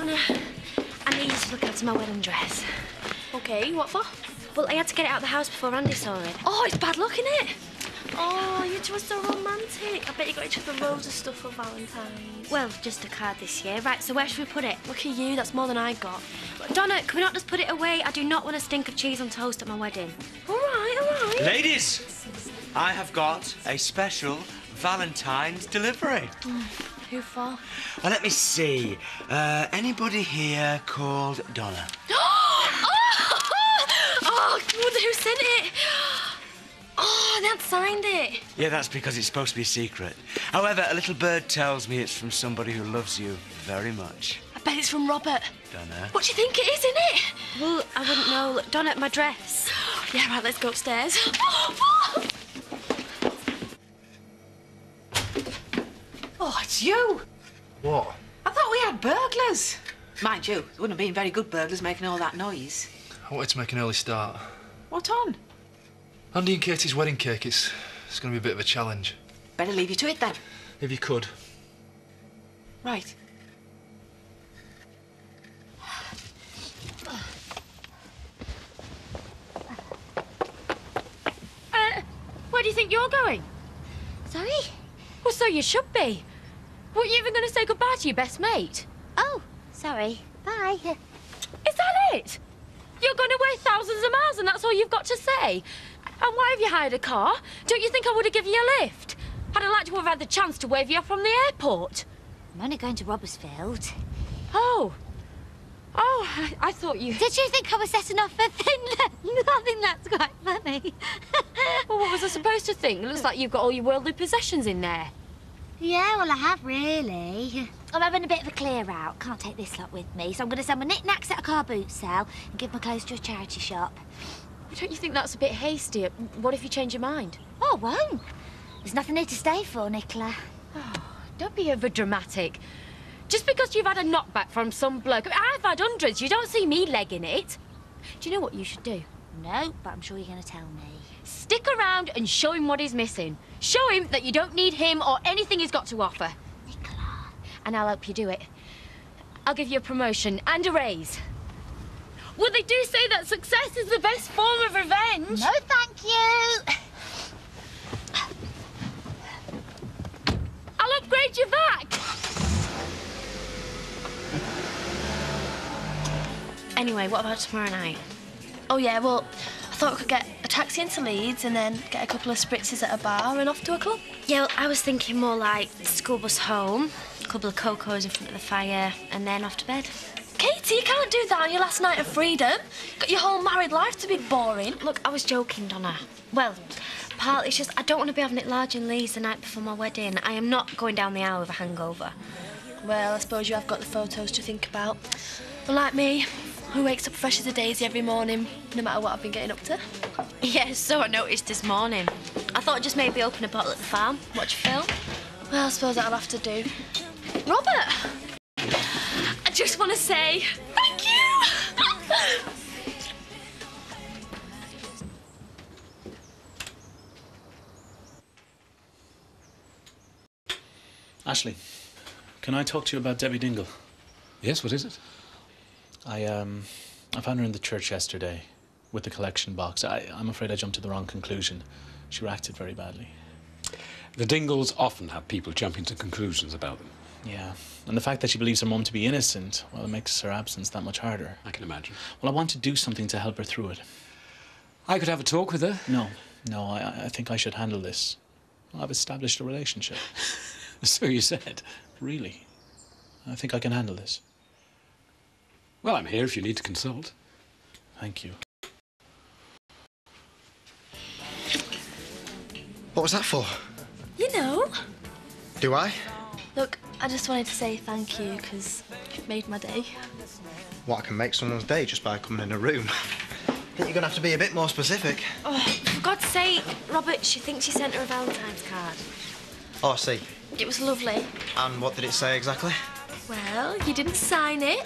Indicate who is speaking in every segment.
Speaker 1: Donna, I need you to look after my wedding dress.
Speaker 2: OK, what for?
Speaker 1: Well, I had to get it out of the house before Andy saw it.
Speaker 2: Oh, it's bad luck, innit? Oh, you two are so romantic. I bet you got each other loads of stuff for Valentine's.
Speaker 1: Well, just a card this year. Right, so where should we put it?
Speaker 2: Look at you, that's more than I got.
Speaker 1: Donna, can we not just put it away? I do not want a stink of cheese on toast at my wedding.
Speaker 2: All right.
Speaker 3: Ladies, I have got a special Valentine's delivery.
Speaker 2: Who for?
Speaker 3: Well, let me see. Anybody here called Donna?
Speaker 2: Oh, who sent it? Oh, they hadn't signed it.
Speaker 3: Yeah, that's because it's supposed to be a secret. However, a little bird tells me it's from somebody who loves you very much.
Speaker 2: I bet it's from Robert.
Speaker 3: Donna.
Speaker 2: What do you think it is, innit?
Speaker 1: Well, I wouldn't know. Look, Donna, my dress.
Speaker 2: Yeah, right, let's go upstairs.
Speaker 4: Oh, it's you.
Speaker 5: What?
Speaker 4: I thought we had burglars. Mind you, it wouldn't have been very good burglars making all that noise.
Speaker 5: I wanted to make an early start.
Speaker 4: What on?
Speaker 5: Andy and Katie's wedding cake, it's going to be a bit of a challenge.
Speaker 4: Better leave you to it then.
Speaker 5: If you could.
Speaker 4: Right.
Speaker 2: Where do you think you're going?
Speaker 1: Sorry?
Speaker 2: Well, so you should be. Weren't you even going to say goodbye to your best mate?
Speaker 1: Oh, sorry. Bye.
Speaker 2: Is that it? You're going away thousands of miles and that's all you've got to say? And why have you hired a car? Don't you think I would have given you a lift? I'd have liked to have had the chance to wave you off from the airport.
Speaker 1: I'm only going to Robersfield.
Speaker 2: Oh. Oh, I thought you...
Speaker 1: Did you think I was setting off for Finland? I think that's quite funny.
Speaker 2: Well, what was I supposed to think? It looks like you've got all your worldly possessions in there.
Speaker 1: Yeah, well, I have, really. I'm having a bit of a clear out. Can't take this lot with me, so I'm going to sell my knickknacks at a car boot sale and give my clothes to a charity shop.
Speaker 2: Don't you think that's a bit hasty? What if you change your mind?
Speaker 1: Oh, I won't. There's nothing here to stay for, Nicola.
Speaker 2: Oh, don't be over-dramatic. Just because you've had a knockback from some bloke... I've had hundreds. You don't see me legging it. Do you know what you should do?
Speaker 1: No, but I'm sure you're going to tell me.
Speaker 2: Stick around and show him what he's missing. Show him that you don't need him or anything he's got to offer.
Speaker 1: Nicola.
Speaker 2: And I'll help you do it. I'll give you a promotion and a raise. Well, they do say that success is the best form of revenge.
Speaker 1: No, thank you.
Speaker 2: I'll upgrade you back.
Speaker 6: Anyway, what about tomorrow night? Oh, yeah, well, I thought we could get a taxi into Leeds and then get a couple of spritzes at a bar and off to a club.
Speaker 1: Yeah, well, I was thinking more like school bus home, a couple of cocos in front of the fire, and then off to bed.
Speaker 6: Katie, you can't do that on your last night of freedom. Got your whole married life to be boring.
Speaker 1: Look, I was joking, Donna. Well, partly it's just I don't want to be having it large in Leeds the night before my wedding. I am not going down the aisle with a hangover.
Speaker 6: Well, I suppose you have got the photos to think about. Unlike me, who wakes up fresh as a daisy every morning, no matter what I've been getting up to.
Speaker 1: Yeah, so I noticed this morning. I thought I'd just maybe open a bottle at the farm, watch a film.
Speaker 6: Well, I suppose that'll have to do. Robert! I just want to say thank you!
Speaker 7: Ashley, can I talk to you about Debbie Dingle?
Speaker 8: Yes, what is it?
Speaker 7: I found her in the church yesterday with the collection box. I'm afraid I jumped to the wrong conclusion. She reacted very badly.
Speaker 8: The Dingles often have people jumping to conclusions about them.
Speaker 7: Yeah, and the fact that she believes her mum to be innocent, well, it makes her absence that much harder.
Speaker 8: I can imagine.
Speaker 7: Well, I want to do something to help her through it.
Speaker 8: I could have a talk with her.
Speaker 7: No, I think I should handle this. Well, I've established a relationship.
Speaker 8: So you said.
Speaker 7: Really. I think I can handle this.
Speaker 8: Well, I'm here if you need to consult.
Speaker 7: Thank you.
Speaker 9: What was that for?
Speaker 6: You know.
Speaker 9: Do I?
Speaker 6: Look, I just wanted to say thank you, because you've made my day.
Speaker 9: What, I can make someone's day just by coming in a room? I think you're going to have to be a bit more specific.
Speaker 1: Oh, for God's sake, Robert, she thinks she sent her a Valentine's card.
Speaker 9: Oh, I see.
Speaker 6: It was lovely.
Speaker 9: And what did it say exactly?
Speaker 6: Well, you didn't sign it.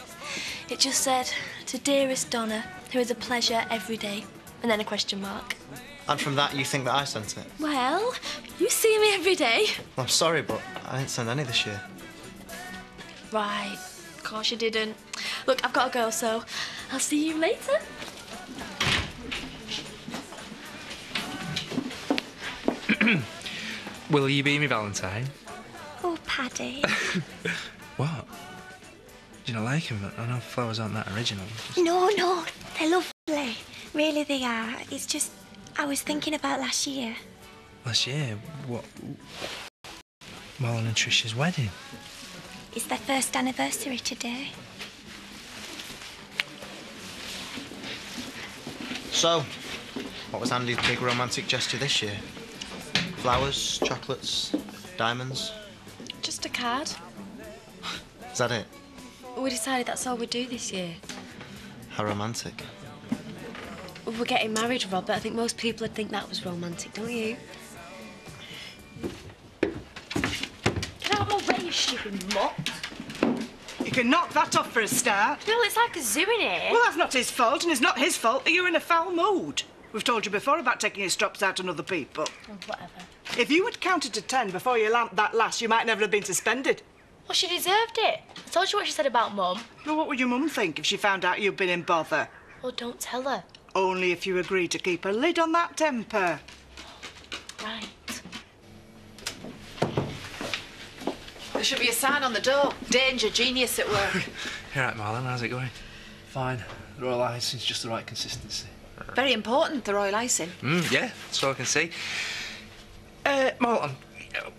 Speaker 6: It just said, to dearest Donna, who is a pleasure every day. And then a question mark.
Speaker 9: And from that, you think that I sent it?
Speaker 6: Well, you see me every day.
Speaker 9: Well, I'm sorry, but I didn't send any this year.
Speaker 6: Right. Of course you didn't. Look, I've got to go, so I'll see you later.
Speaker 5: Will you be me Valentine?
Speaker 10: Oh, Paddy.
Speaker 5: What? Do you not like him? I know flowers aren't that original.
Speaker 10: No, they're lovely. Really, they are. It's just, I was thinking about last year.
Speaker 5: Last year? What? Marlon and Trisha's wedding?
Speaker 10: It's their first anniversary today.
Speaker 9: So, what was Andy's big romantic gesture this year? Flowers, chocolates, diamonds?
Speaker 6: Just a card.
Speaker 9: Is that it?
Speaker 6: We decided that's all we'd do this year.
Speaker 9: How romantic.
Speaker 6: We're getting married, Robert. I think most people would think that was romantic, don't you? Get out of my way, you stupid mutt.
Speaker 11: You can knock that off for a start.
Speaker 6: Bill, it's like a zoo in here.
Speaker 11: Well, that's not his fault, and it's not his fault that you're in a foul mood. We've told you before about taking your strops out on other people.
Speaker 6: Oh, whatever.
Speaker 11: If you had counted to 10 before you lamped that lass, you might never have been suspended.
Speaker 6: Well, she deserved it. I told you what she said about Mum.
Speaker 11: Well, what would your mum think if she found out you'd been in bother?
Speaker 6: Well, don't tell her.
Speaker 11: Only if you agree to keep a lid on that temper.
Speaker 6: Right.
Speaker 4: There should be a sign on the door. Danger, genius at work.
Speaker 5: All right, Marlon, how's it going? Fine. The royal icing's just the right consistency.
Speaker 4: Very important, the royal icing.
Speaker 5: Yeah, that's all I can see. Marlon,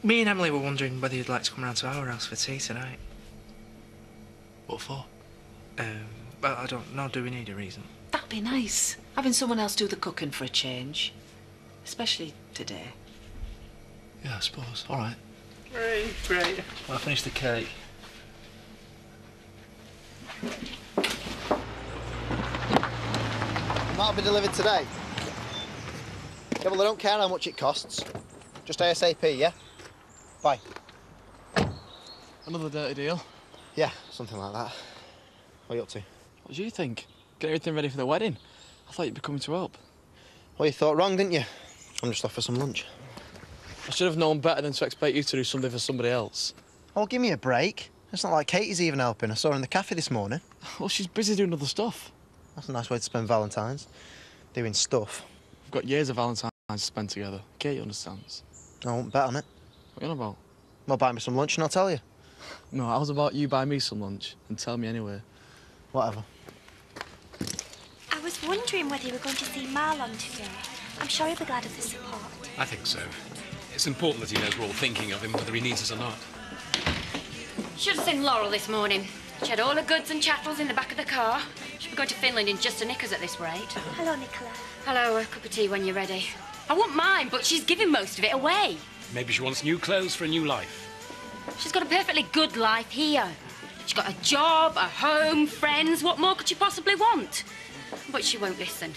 Speaker 5: me and Emily were wondering whether you'd like to come round to our house for tea tonight. What for? Well, I don't know. Do we need a reason?
Speaker 4: That'd be nice. Having someone else do the cooking for a change. Especially today.
Speaker 5: Yeah, I suppose. All right. Great. Well, I finished the cake.
Speaker 9: Might be delivered today. Yeah, well, I don't care how much it costs. Just ASAP, yeah? Bye.
Speaker 7: Another dirty deal.
Speaker 9: Yeah, something like that. What are you up to?
Speaker 7: What do you think? Get everything ready for the wedding. I thought you'd be coming to help.
Speaker 9: Well, you thought wrong, didn't you? I'm just off for some lunch.
Speaker 7: I should have known better than to expect you to do something for somebody else.
Speaker 9: Oh, give me a break. It's not like Katie's even helping. I saw her in the cafe this morning.
Speaker 7: Well, she's busy doing other stuff.
Speaker 9: That's a nice way to spend Valentine's. Doing stuff.
Speaker 7: We've got years of Valentine's to spend together. Katie understands.
Speaker 9: I won't bet on it.
Speaker 7: What are you on about?
Speaker 9: Well, buy me some lunch and I'll tell you.
Speaker 7: No, I was about you buy me some lunch and tell me anyway.
Speaker 9: Whatever.
Speaker 10: I was wondering whether you were going to see Marlon today. I'm sure he'll be glad of the support.
Speaker 8: I think so. It's important that he knows we're all thinking of him, whether he needs us or not.
Speaker 2: Should have seen Laurel this morning. She had all her goods and chattels in the back of the car. She'll be going to Finland in just a knickers at this rate.
Speaker 10: Hello, Nicola.
Speaker 2: Hello, a cup of tea when you're ready. I want mine, but she's giving most of it away.
Speaker 8: Maybe she wants new clothes for a new life.
Speaker 2: She's got a perfectly good life here. She's got a job, a home, friends. What more could she possibly want? But she won't listen.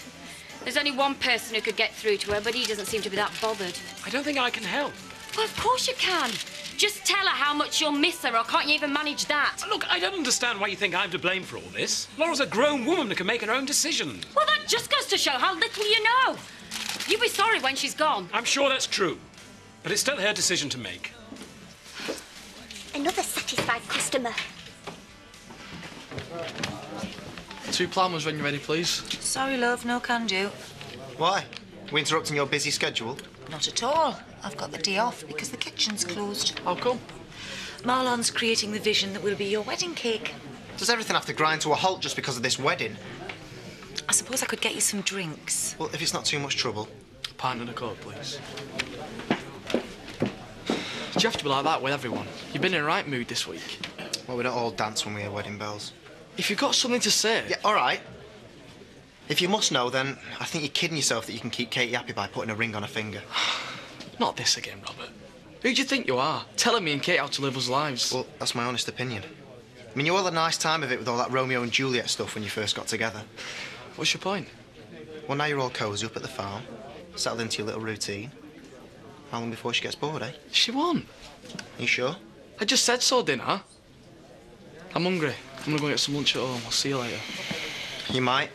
Speaker 2: There's only one person who could get through to her, but he doesn't seem to be that bothered.
Speaker 8: I don't think I can help.
Speaker 2: Well, of course you can. Just tell her how much you'll miss her, or can't you even manage that?
Speaker 8: Look, I don't understand why you think I'm to blame for all this. Laura's a grown woman who can make her own decisions.
Speaker 2: Well, that just goes to show how little you know. You'll be sorry when she's gone.
Speaker 8: I'm sure that's true. But it's still her decision to make.
Speaker 10: Another satisfied customer.
Speaker 7: 2 ploughmans when you're ready, please.
Speaker 4: Sorry, love, no can do.
Speaker 9: Why? We interrupting your busy schedule?
Speaker 4: Not at all. I've got the day off because the kitchen's closed.
Speaker 7: How come?
Speaker 4: Marlon's creating the vision that will be your wedding cake.
Speaker 9: Does everything have to grind to a halt just because of this wedding?
Speaker 4: I suppose I could get you some drinks.
Speaker 9: Well, if it's not too much trouble.
Speaker 7: A pint and a coke, please. Do you have to be like that with everyone? You've been in a right mood this week.
Speaker 9: Well, we don't all dance when we hear wedding bells.
Speaker 7: If you've got something to say...
Speaker 9: Yeah, all right. If you must know, then I think you're kidding yourself that you can keep Katie happy by putting a ring on her finger.
Speaker 7: Not this again, Robert. Who do you think you are? Telling me and Kate how to live us lives.
Speaker 9: Well, that's my honest opinion. I mean, you all had a nice time of it with all that Romeo and Juliet stuff when you first got together.
Speaker 7: What's your point?
Speaker 9: Well, now you're all cosy up at the farm, settled into your little routine. How long before she gets bored, eh?
Speaker 7: She won't.
Speaker 9: You sure?
Speaker 7: I just said so, didn't I? I'm hungry. I'm gonna go get some lunch at home. I'll see you later.
Speaker 9: You might.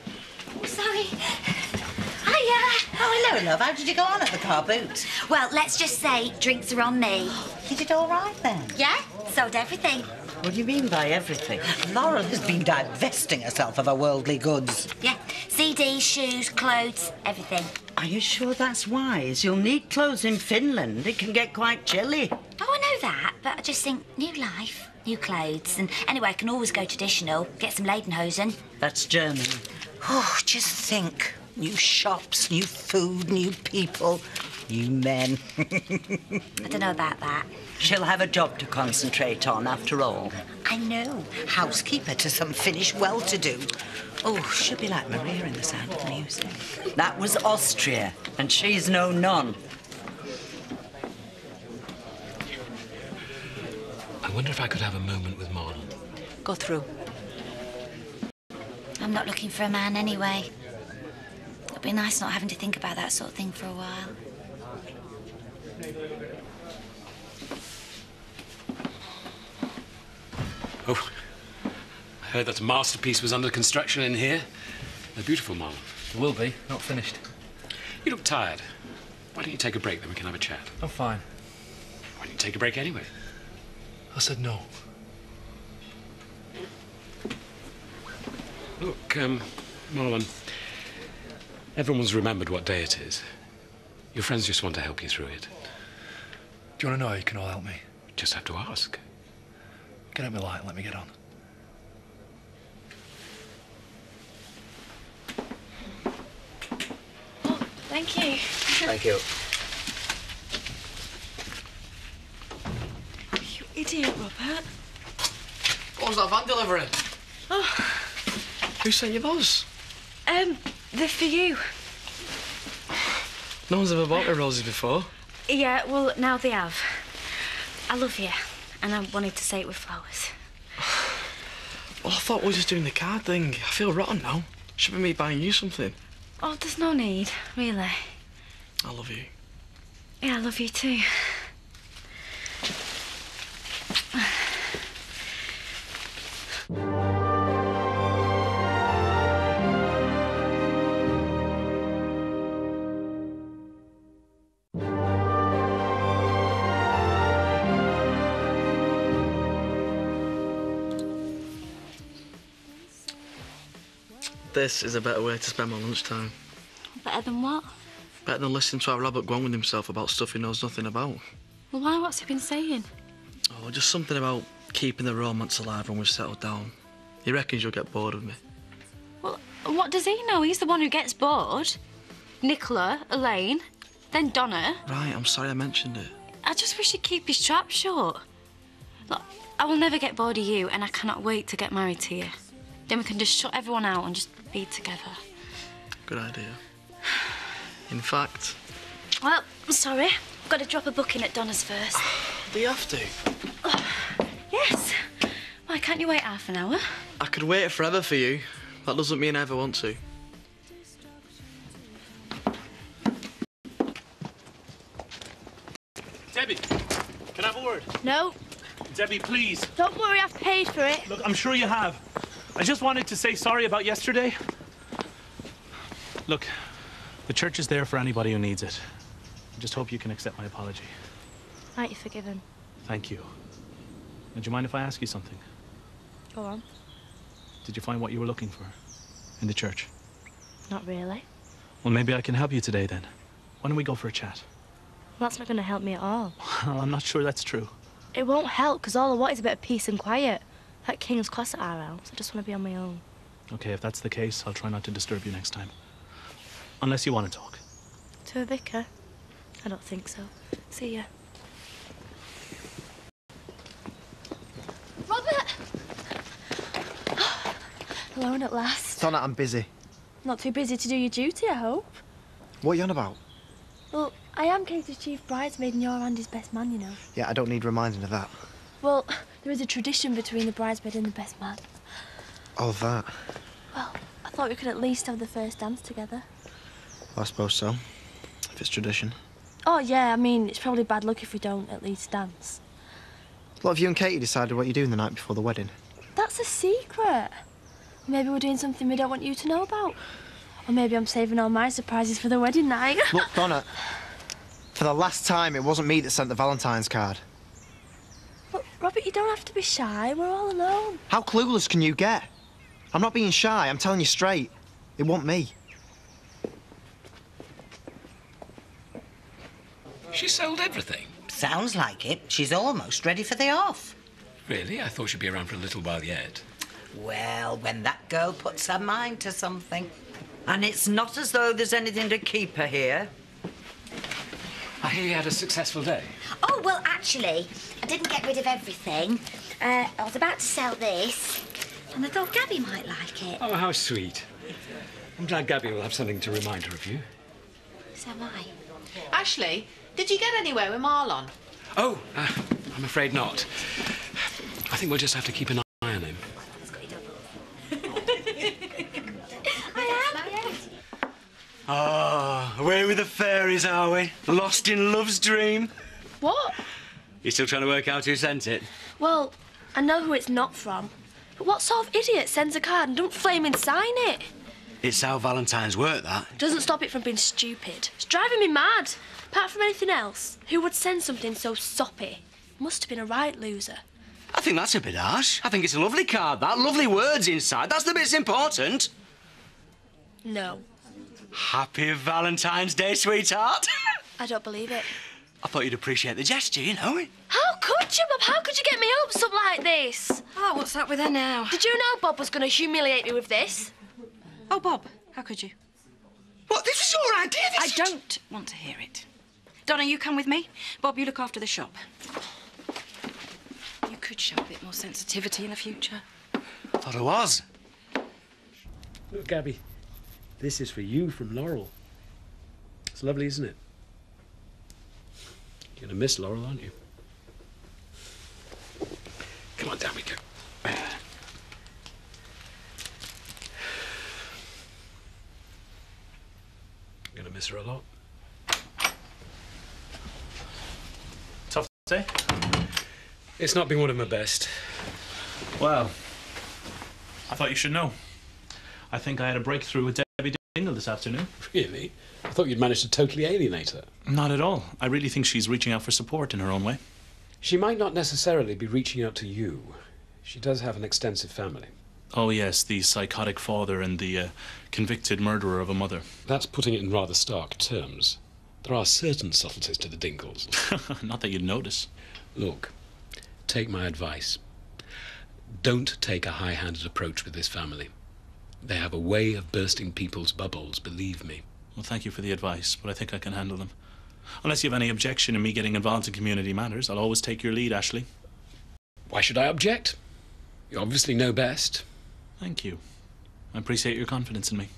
Speaker 1: Oh, sorry. Hiya.
Speaker 12: Oh, hello, love. How did you go on at the car boot?
Speaker 1: Well, let's just say drinks are on me.
Speaker 12: You did all right then?
Speaker 1: Yeah, sold everything.
Speaker 12: What do you mean by everything? Laura has been divesting herself of her worldly goods.
Speaker 1: Yeah, CDs, shoes, clothes, everything.
Speaker 12: Are you sure that's wise? You'll need clothes in Finland. It can get quite chilly.
Speaker 1: Oh, I know that, but I just think new life, new clothes. And anyway, I can always go traditional, get some Lederhosen.
Speaker 12: That's German. Oh, just think. New shops, new food, new people, new men.
Speaker 1: I don't know about that.
Speaker 12: She'll have a job to concentrate on, after all.
Speaker 1: I know.
Speaker 12: Housekeeper to some Finnish well-to-do. Oh, she'll be like Maria in The Sound of Music. That was Austria, and she's no nun.
Speaker 8: I wonder if I could have a moment with Marlon.
Speaker 4: Go through.
Speaker 1: I'm not looking for a man anyway. It'll be nice not having to think about that sort of thing for a while.
Speaker 8: Oh, I heard that a masterpiece was under construction in here. They're beautiful, Marlon.
Speaker 5: It will be. Not finished.
Speaker 8: You look tired. Why don't you take a break, then we can have a chat?
Speaker 5: I'm fine.
Speaker 8: Why don't you take a break anyway?
Speaker 5: I said no.
Speaker 8: Look, Marlon, everyone's remembered what day it is. Your friends just want to help you through it.
Speaker 5: Do you want to know how you can all help me?
Speaker 8: Just have to ask.
Speaker 5: Get out my light and let me get on.
Speaker 6: Oh, thank you.
Speaker 9: Thank you.
Speaker 6: You idiot, Robert.
Speaker 5: What was that van delivering?
Speaker 6: Oh.
Speaker 5: Who sent you those?
Speaker 6: They're for you.
Speaker 5: No one's ever bought me roses before.
Speaker 6: Yeah, well, now they have. I love you, and I wanted to say it with flowers.
Speaker 5: Well, I thought we were just doing the card thing. I feel rotten now. Should be me buying you something.
Speaker 6: Oh, there's no need, really.
Speaker 5: I love you.
Speaker 6: Yeah, I love you too.
Speaker 5: This is a better way to spend my lunchtime.
Speaker 6: Better than what?
Speaker 5: Better than listening to our Robert go on with himself about stuff he knows nothing about.
Speaker 6: Well, why? What's he been saying?
Speaker 5: Oh, just something about keeping the romance alive when we've settled down. He reckons you'll get bored of me.
Speaker 6: Well, what does he know? He's the one who gets bored. Nicola, Elaine, then Donna.
Speaker 5: Right, I'm sorry I mentioned it.
Speaker 6: I just wish he'd keep his trap short. Look, I will never get bored of you, and I cannot wait to get married to you. Then we can just shut everyone out and just be together.
Speaker 5: Good idea. In fact...
Speaker 6: Well, I'm sorry. I've got to drop a booking at Donna's first.
Speaker 5: Do you have to?
Speaker 6: Yes. Why can't you wait half an hour?
Speaker 5: I could wait forever for you. That doesn't mean I ever want to.
Speaker 13: Debbie, can I have a word?
Speaker 14: No.
Speaker 13: Debbie, please.
Speaker 14: Don't worry, I've paid for it.
Speaker 13: Look, I'm sure you have. I just wanted to say sorry about yesterday.
Speaker 7: Look, the church is there for anybody who needs it. I just hope you can accept my apology.
Speaker 14: Aren't you forgiven?
Speaker 7: Thank you. Would you mind if I ask you something?
Speaker 14: Go on.
Speaker 7: Did you find what you were looking for in the church?
Speaker 14: Not really.
Speaker 7: Well, maybe I can help you today then. Why don't we go for a chat?
Speaker 14: That's not going to help me at all.
Speaker 7: Well, I'm not sure that's true.
Speaker 14: It won't help, because all I want is a bit of peace and quiet. Like King's Cross at our house. I just want to be on my own.
Speaker 7: Okay, if that's the case, I'll try not to disturb you next time. Unless you want to talk.
Speaker 14: To a vicar? I don't think so. See ya. Robert! Alone at last.
Speaker 9: Donna, I'm busy.
Speaker 14: Not too busy to do your duty, I hope.
Speaker 9: What are you on about?
Speaker 14: Well, I am Katie's chief bridesmaid and you're Andy's best man, you know.
Speaker 9: Yeah, I don't need reminding of that.
Speaker 14: Well, there is a tradition between the bridesmaid and the best man.
Speaker 9: Oh, that.
Speaker 14: Well, I thought we could at least have the first dance together.
Speaker 9: Well, I suppose so. If it's tradition.
Speaker 14: Oh, yeah, I mean, it's probably bad luck if we don't at least dance.
Speaker 9: What have you and Katie decided what you're doing the night before the wedding?
Speaker 14: That's a secret. Maybe we're doing something we don't want you to know about. Or maybe I'm saving all my surprises for the wedding night.
Speaker 9: Look, Donna, for the last time, it wasn't me that sent the Valentine's card.
Speaker 14: Robert, you don't have to be shy. We're all alone.
Speaker 9: How clueless can you get? I'm not being shy, I'm telling you straight. They want me.
Speaker 8: She sold everything.
Speaker 12: Sounds like it. She's almost ready for the off.
Speaker 8: Really? I thought she'd be around for a little while yet.
Speaker 12: Well, when that girl puts her mind to something. And it's not as though there's anything to keep her here.
Speaker 8: I hear you had a successful day.
Speaker 1: Oh, well, actually, I didn't get rid of everything. I was about to sell this, and I thought Gabby might like it.
Speaker 8: Oh, how sweet. I'm glad Gabby will have something to remind her of you.
Speaker 1: So am I.
Speaker 4: Ashley, did you get anywhere with Marlon?
Speaker 8: Oh, I'm afraid not. I think we'll just have to keep an eye on him.
Speaker 3: Oh, away with the fairies, are we? Lost in love's dream.
Speaker 14: What?
Speaker 3: You still trying to work out who sent it?
Speaker 14: Well, I know who it's not from. But what sort of idiot sends a card and don't flaming sign it?
Speaker 3: It's how Valentine's work, that.
Speaker 14: Doesn't stop it from being stupid. It's driving me mad. Apart from anything else, who would send something so soppy? Must have been a right loser.
Speaker 3: I think that's a bit harsh. I think it's a lovely card, that. Lovely words inside. That's the bit's important.
Speaker 14: No.
Speaker 3: Happy Valentine's Day, sweetheart.
Speaker 14: I don't believe it.
Speaker 3: I thought you'd appreciate the gesture, you know.
Speaker 14: How could you, Bob? How could you get me hopes up like this?
Speaker 6: Oh, what's that with her now?
Speaker 14: Did you know Bob was going to humiliate me with this?
Speaker 6: Oh, Bob, how could you?
Speaker 3: What? This was your idea?
Speaker 6: I don't want to hear it. Donna, you come with me. Bob, you look after the shop. You could show a bit more sensitivity in the future.
Speaker 3: Thought I was.
Speaker 8: Look, Gabby, this is for you from Laurel. It's lovely, isn't it? You're going to miss Laurel, aren't you? Come on, down we go. I'm going to miss her a lot.
Speaker 7: Tough day?
Speaker 8: It's not been one of my best.
Speaker 7: Well, I thought you should know. I think I had a breakthrough with Debbie Dingle this afternoon.
Speaker 8: Really? I thought you'd managed to totally alienate her.
Speaker 7: Not at all. I really think she's reaching out for support in her own way.
Speaker 8: She might not necessarily be reaching out to you. She does have an extensive family.
Speaker 7: Oh, yes, the psychotic father and the convicted murderer of a mother.
Speaker 8: That's putting it in rather stark terms. There are certain subtleties to the Dingles.
Speaker 7: Not that you'd notice.
Speaker 8: Look, take my advice. Don't take a high-handed approach with this family. They have a way of bursting people's bubbles, believe me.
Speaker 7: Well, thank you for the advice, but I think I can handle them. Unless you have any objection in me getting involved in community matters, I'll always take your lead, Ashley.
Speaker 8: Why should I object? You obviously know best.
Speaker 7: Thank you. I appreciate your confidence in me.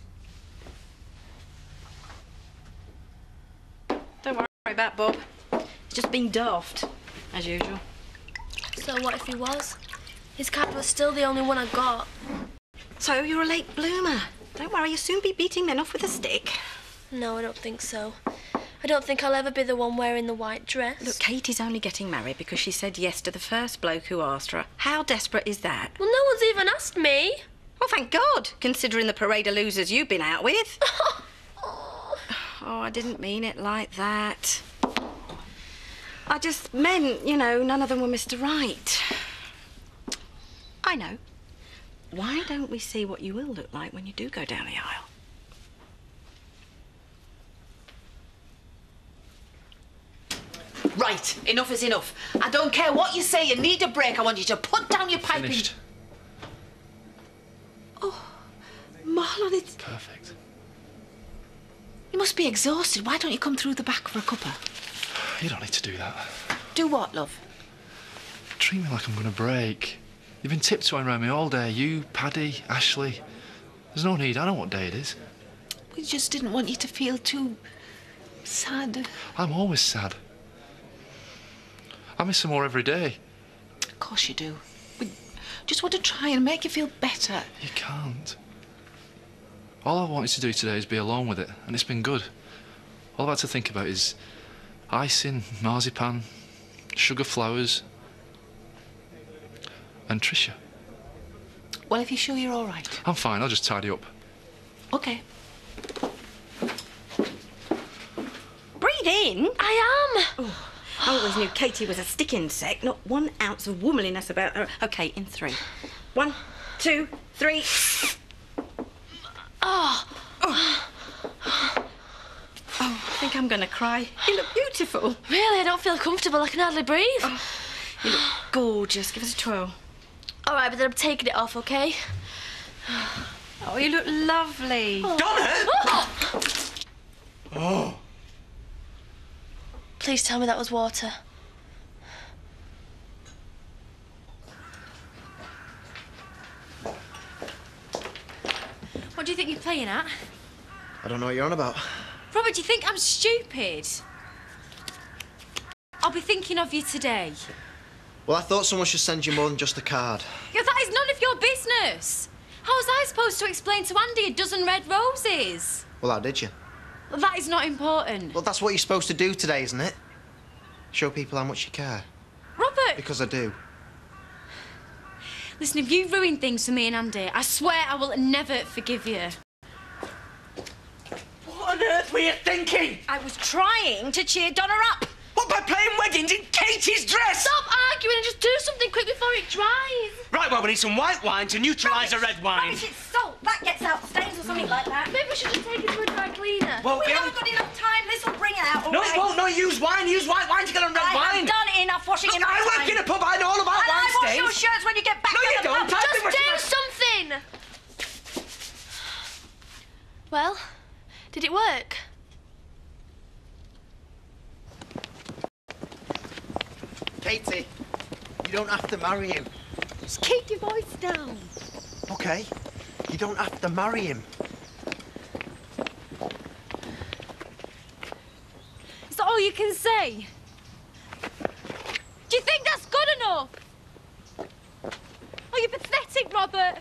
Speaker 6: Don't worry about Bob. He's just being daft, as usual.
Speaker 14: So what if he was? His card was still the only one I got.
Speaker 6: So you're a late bloomer. Don't worry, you'll soon be beating men off with a stick.
Speaker 14: No, I don't think so. I don't think I'll ever be the one wearing the white dress.
Speaker 6: Look, Katie's only getting married because she said yes to the first bloke who asked her. How desperate is that?
Speaker 14: Well, no one's even asked me.
Speaker 6: Well, thank God, considering the parade of losers you've been out with. Oh, I didn't mean it like that. I just meant, you know, none of them were Mr. Right. I know. Why don't we see what you will look like when you do go down the aisle?
Speaker 4: Right, enough is enough. I don't care what you say, you need a break. I want you to put down your piping.
Speaker 5: Finished.
Speaker 4: Oh, Marlon, it's...
Speaker 5: Perfect.
Speaker 4: You must be exhausted. Why don't you come through the back for a cuppa?
Speaker 5: You don't need to do that.
Speaker 4: Do what, love?
Speaker 5: Treat me like I'm going to break. You've been tiptoeing around me all day. You, Paddy, Ashley. There's no need. I know what day it is.
Speaker 4: We just didn't want you to feel too sad.
Speaker 5: I'm always sad. I miss her more every day.
Speaker 4: Of course you do. We just want to try and make you feel better.
Speaker 5: You can't. All I wanted to do today is be alone with it, and it's been good. All I've had to think about is icing, marzipan, sugar flowers, and Tricia.
Speaker 4: Well, if you're sure you're all right.
Speaker 5: I'm fine, I'll just tidy up.
Speaker 4: OK.
Speaker 6: Breathe in.
Speaker 14: I am.
Speaker 6: Oh. I always knew Katie was a stick insect, not 1 ounce of womanliness about her. OK, in 3. 1, 2, 3.
Speaker 2: Oh.
Speaker 6: Oh, I think I'm going to cry. You look beautiful.
Speaker 2: Really? I don't feel comfortable. I can hardly breathe.
Speaker 6: Oh, you look gorgeous. Give us a twirl.
Speaker 2: All right, but then I'm taking it off, OK?
Speaker 6: Oh, you look lovely.
Speaker 3: Donna!
Speaker 2: Oh.
Speaker 3: Oh.
Speaker 14: Please tell me that was water.
Speaker 2: What do you think you're playing at?
Speaker 9: I don't know what you're on about.
Speaker 2: Robert, do you think I'm stupid? I'll be thinking of you today.
Speaker 9: Well, I thought someone should send you more than just a card.
Speaker 2: Yeah, that is none of your business. How was I supposed to explain to Andy a dozen red roses?
Speaker 9: Well, how did you?
Speaker 2: Well, that is not important.
Speaker 9: Well, that's what you're supposed to do today, isn't it? Show people how much you care.
Speaker 2: Robert!
Speaker 9: Because I do.
Speaker 2: Listen, if you ruin things for me and Andy, I swear I will never forgive you.
Speaker 3: What on earth were you thinking?
Speaker 6: I was trying to cheer Donna up.
Speaker 3: What, by playing weddings in Katie's dress?
Speaker 2: Stop arguing and just do something quick before it dries.
Speaker 3: Right, well, we need some white wine to neutralise the red wine.
Speaker 6: Rubbish, it's salt. That gets out stains or something like that.
Speaker 2: Maybe we should just take it to a dry cleaner.
Speaker 3: Well,
Speaker 6: We haven't got enough time. This will bring it out.
Speaker 3: No, it won't. No, use wine. Use white wine to get on red
Speaker 6: I
Speaker 3: wine.
Speaker 6: have done enough washing in my
Speaker 3: I
Speaker 6: time.
Speaker 3: work in a pub. I know all about
Speaker 6: And
Speaker 3: wine
Speaker 6: I wash
Speaker 3: stains.
Speaker 6: your shirts when you get back
Speaker 3: No,
Speaker 6: to
Speaker 3: you
Speaker 6: the
Speaker 3: don't.
Speaker 6: pub.
Speaker 3: I've been
Speaker 2: Just
Speaker 3: washing
Speaker 2: do
Speaker 3: my-
Speaker 2: something!
Speaker 14: Well, did it work?
Speaker 9: Katie, you don't have to marry him.
Speaker 2: Just keep your voice down.
Speaker 9: OK? You don't have to marry him.
Speaker 2: Is that all you can say? Do you think that's good enough? Oh, you're pathetic, Robert.